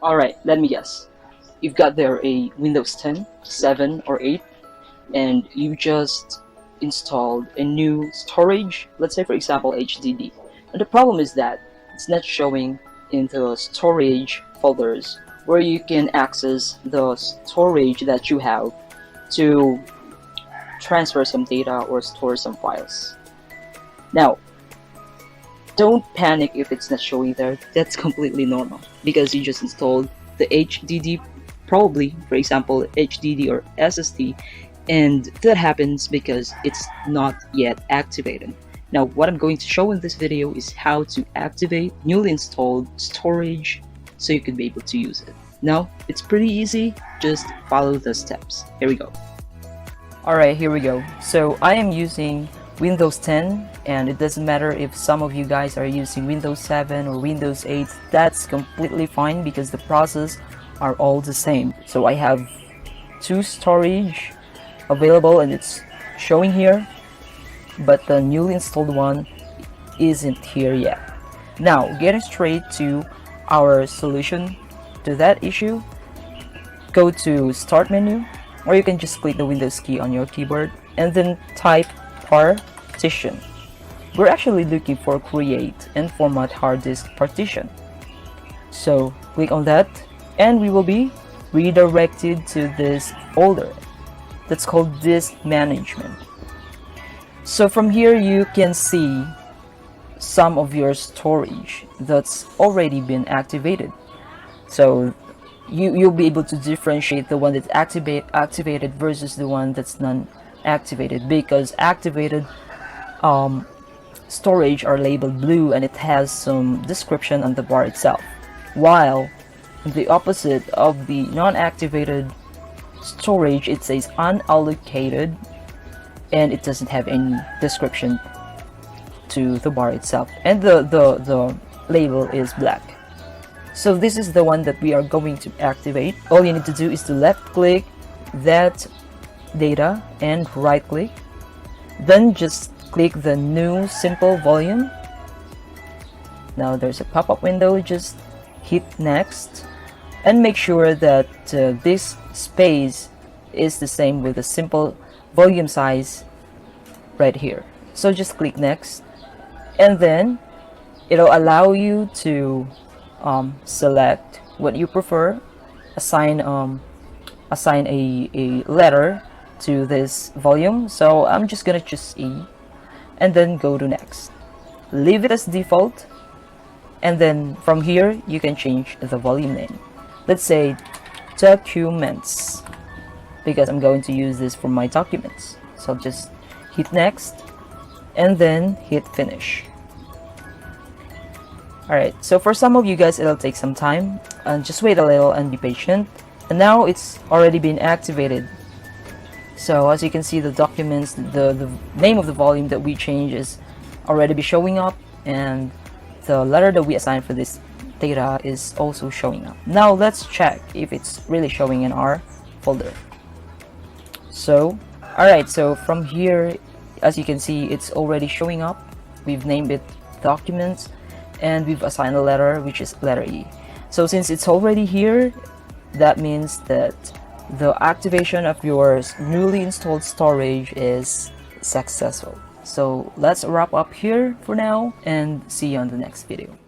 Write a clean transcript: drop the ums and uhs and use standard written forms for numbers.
Alright, let me guess. You've got there a Windows 10, 7, or 8, and you just installed a new storage, let's say for example HDD. And the problem is that it's not showing in the storage folders where you can access the storage that you have to transfer some data or store some files. Now, don't panic if it's not showing there. That's completely normal because you just installed the HDD, probably for example HDD or SSD, and that happens because it's not yet activated. Now what I'm going to show in this video is how to activate newly installed storage so you can be able to use it. Now it's pretty easy, just follow the steps. Here we go. Alright, here we go. So I am using Windows 10, and it doesn't matter if some of you guys are using Windows 7 or Windows 8, that's completely fine because the process are all the same. So I have two storage available and it's showing here, but the newly installed one isn't here yet. Now getting straight to our solution to that issue, go to start menu, or you can just click the Windows key on your keyboard and then type partition. We're actually looking for create and format hard disk partition, so click on that and we will be redirected to this folder that's called disk management. So from here you can see some of your storage that's already been activated, so you'll be able to differentiate the one that's activated versus the one that's non-activated, because activated storage are labeled blue and it has some description on the bar itself, while the opposite of the non-activated storage, it says unallocated and it doesn't have any description to the bar itself, and the label is black. So this is the one that we are going to activate. All you need to do is to left click that data and right click, then just click the new simple volume. Now there's a pop-up window, just hit next and make sure that this space is the same with the simple volume size right here. So just click next and then it'll allow you to select what you prefer, assign a letter to this volume. So I'm just gonna choose E and then go to next, leave it as default, and then from here you can change the volume name. Let's say documents, because I'm going to use this for my documents. So just hit next and then hit finish. Alright, so for some of you guys it'll take some time, and just wait a little and be patient. And now it's already been activated. So as you can see, the documents, the name of the volume that we changed is already be showing up, and the letter that we assigned for this data is also showing up. Now let's check if it's really showing in our folder. So alright, so from here, as you can see, it's already showing up. We've named it documents and we've assigned a letter, which is letter E. So since it's already here, that means that the activation of your newly installed storage is successful. So let's wrap up here for now and see you on the next video.